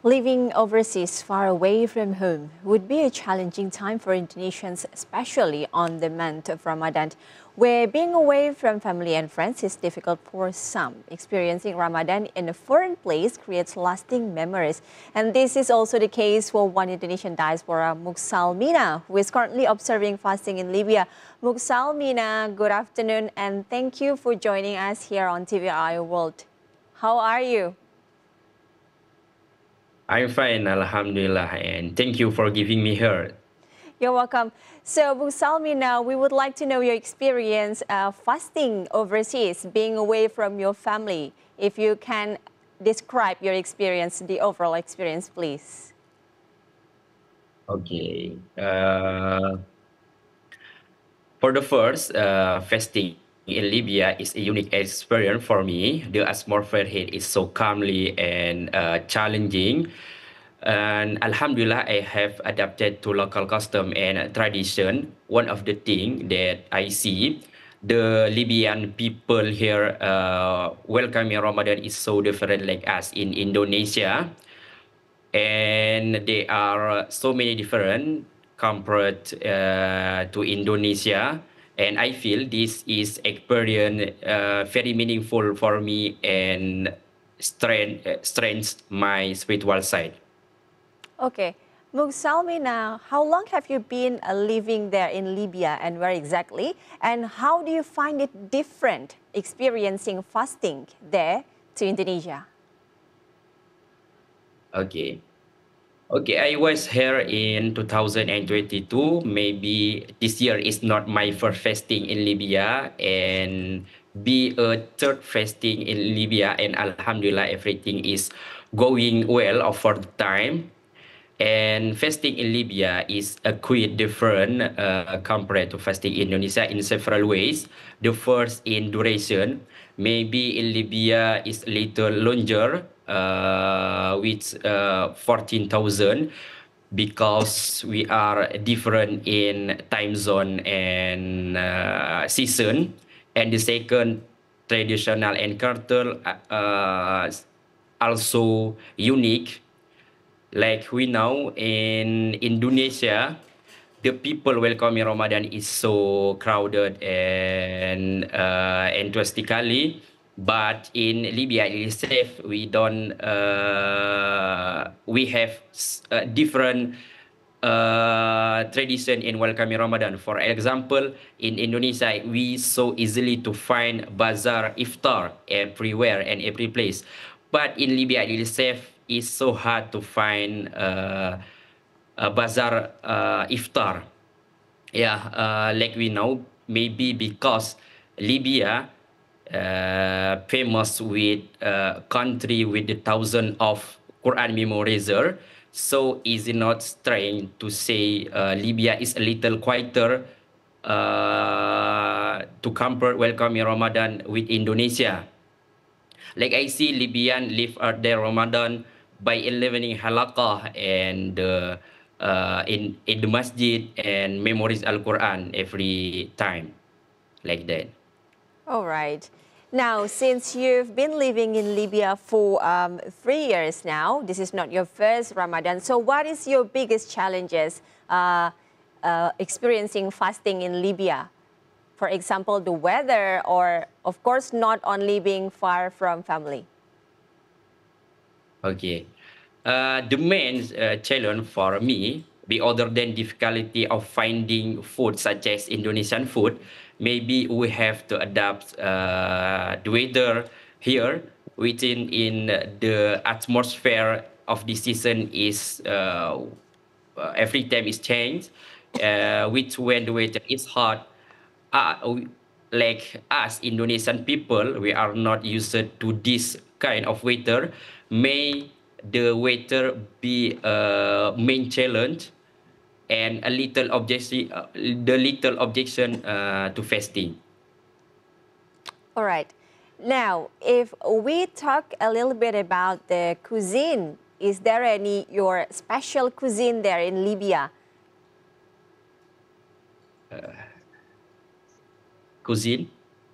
Living overseas, far away from home, would be a challenging time for Indonesians, especially on the month of Ramadan, where being away from family and friends is difficult for some. Experiencing Ramadan in a foreign place creates lasting memories. And this is also the case for one Indonesian diaspora, Muksalmina, who is currently observing fasting in Libya. Muksalmina, good afternoon, and thank you for joining us here on TVI World. How are you? I'm fine, Alhamdulillah, and thank you for giving me her. You're welcome. So, Busalmi, now we would like to know your experience fasting overseas, being away from your family. If you can describe your experience, the overall experience, please. Okay. For the first, fasting in Libya is a unique experience for me. The atmosphere here is so calmly and challenging. And Alhamdulillah, I have adapted to local custom and tradition. One of the things that I see, the Libyan people here welcoming Ramadan is so different like us in Indonesia. And there are so many different compared to Indonesia. And I feel this is experience very meaningful for me and strengthens my spiritual side. Okay. Mugsalmi, now, how long have you been living there in Libya and where exactly? And how do you find it different experiencing fasting there to Indonesia? Okay. Okay, I was here in 2022. Maybe this year is not my first fasting in Libya and be a third fasting in Libya, and Alhamdulillah everything is going well over the time. And fasting in Libya is a quite different compared to fasting in Indonesia in several ways. The first in duration, maybe in Libya is a little longer, with 14,000 because we are different in time zone and season. And the second, traditional and cultural also unique, like we know in Indonesia, the people welcoming Ramadan is so crowded and enthusiastically. But in Libya, it is safe. We don't. We have different tradition in welcoming Ramadan. For example, in Indonesia, we so easily to find bazaar iftar everywhere and every place. But in Libya, it is safe. It's so hard to find a bazaar iftar. Yeah, like we know, maybe because Libya famous with country with the thousand of Quran memorizer, so is it not strange to say Libya is a little quieter to compare welcoming Ramadan with Indonesia. Like I see Libyan live out their Ramadan by 11 halaqah and in the masjid and memorize Al Quran every time, like that. All right. Now, since you've been living in Libya for 3 years now, this is not your first Ramadan. So, what is your biggest challenges experiencing fasting in Libya? For example, the weather, or of course, not only being far from family. Okay. The main challenge for me, be other than difficulty of finding food such as Indonesian food, maybe we have to adapt the weather here within in the atmosphere of the season is every time is changed, which when the weather is hot, like us Indonesian people, we are not used to this kind of weather. May the weather be a main challenge and a little objection, the little objection to fasting. All right. Now, if we talk a little bit about the cuisine, is there any your special cuisine there in Libya? Cuisine.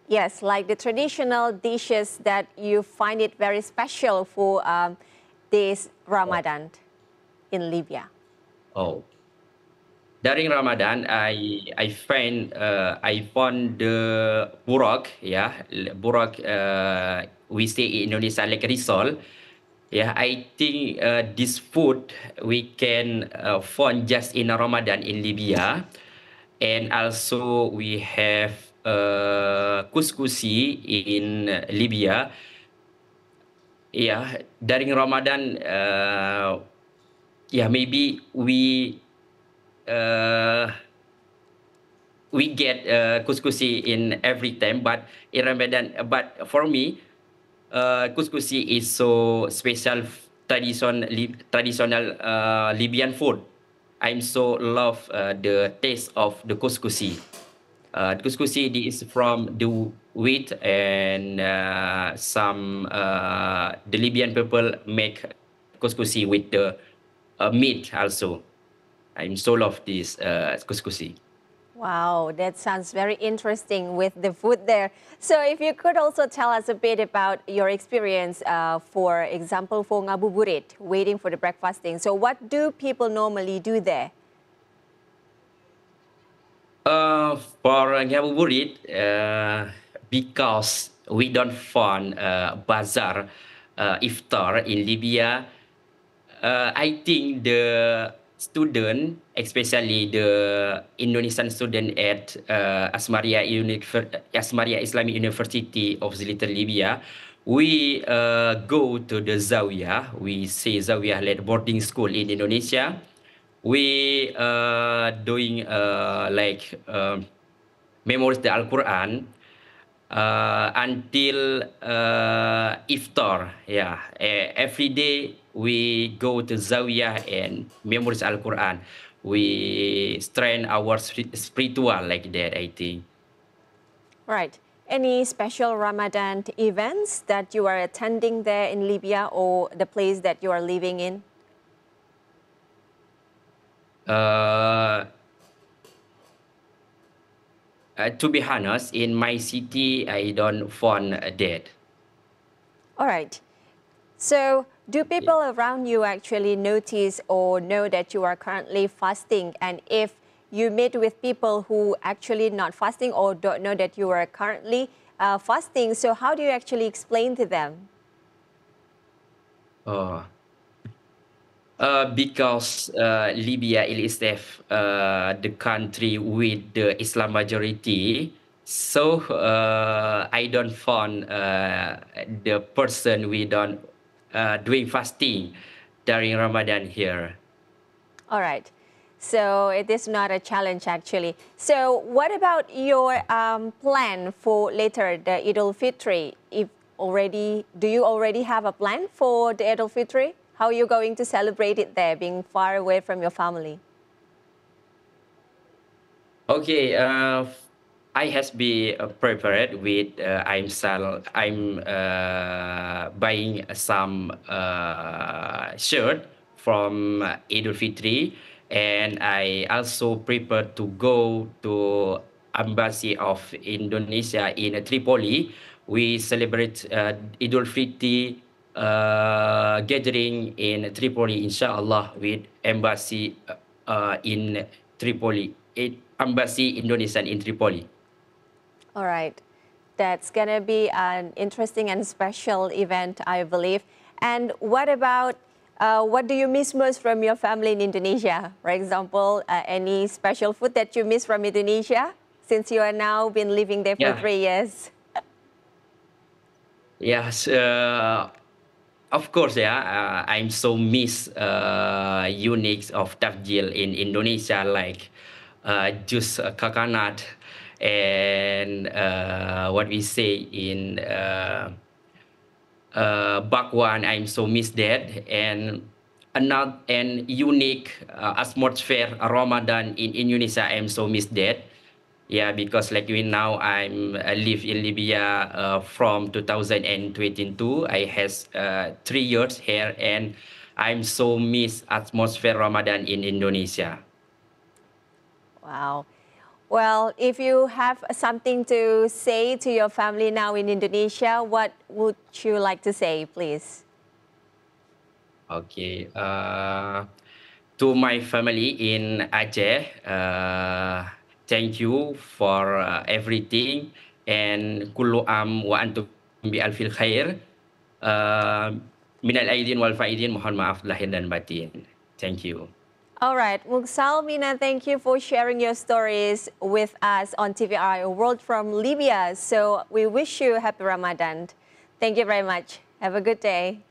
Yes, like the traditional dishes that you find it very special for this Oh, Ramadan in Libya? oh. During Ramadan, I found the burak, yeah, burak. We say in Indonesia like risol. Yeah, I think this food we can find just in Ramadan in Libya, and also we have couscousi in Libya. Yeah, during Ramadan, yeah, maybe uh, we get couscousi in every time, but in Ramadan, but for me, couscousi is so special, traditional Libyan food. I'm so love the taste of the couscousi. Couscousi is from the wheat, and some the Libyan people make couscousi with the meat also. I'm so love this couscousi. Wow, that sounds very interesting with the food there. So if you could also tell us a bit about your experience, for example, for ngabuburit, waiting for the breakfasting. So what do people normally do there? For ngabuburit, because we don't find bazaar iftar in Libya, I think the student, especially the Indonesian student at Asmaria Islamic University of the Little Libya, we go to the Zawiyah. We say Zawiyah like boarding school in Indonesia. We doing like memorize the Al Quran until iftar. Yeah, every day we go to Zawiyah and memorize Al Quran. We strain our spiritual like that, I think. Right. Any special Ramadan events that you are attending there in Libya or the place that you are living in? Uh, to be honest, in my city, I don't find that. All right. So, do Yeah. people around you actually notice or know that you are currently fasting? And if you meet with people who actually not fasting or don't know that you are currently fasting, so how do you actually explain to them? Oh. Because Libya is the country with the Islam majority, so I don't find the person we don't doing fasting during Ramadan here. All right. So it is not a challenge actually. So what about your plan for later, the Eid al-Fitr? If already, do you already have a plan for the Eid al-Fitr? How are you going to celebrate it there, being far away from your family? Okay, I has been prepared with I'm buying some shirt from Eid al-Fitri, and I also prepared to go to embassy of Indonesia in Tripoli. We celebrate Eid al-Fitri gathering in Tripoli, inshallah, with embassy in Tripoli, embassy Indonesian in Tripoli. All right. That's going to be an interesting and special event, I believe. And what about what do you miss most from your family in Indonesia? For example, any special food that you miss from Indonesia since you are now been living there for Yeah, 3 years? yes, of course, yeah. I'm so miss unique of takjil in Indonesia, like jus coconut, and what we say in bakwan. I'm so miss that, and another and unique atmosphere Ramadan in Indonesia. I'm so miss that. Yeah, because like we now I'm live in Libya from 2022. I has 3 years here, and I'm so miss atmosphere Ramadan in Indonesia. Wow. Well, if you have something to say to your family now in Indonesia, what would you like to say, please? Okay. To my family in Aceh, thank you for everything, and kullu am wa antum bi alfil khair. Minal aidin wal faidin, mohon maaf lahir dan batin. Thank you. All right, Mugsal, Mina, thank you for sharing your stories with us on TVI World from Libya. So we wish you happy Ramadan. Thank you very much. Have a good day.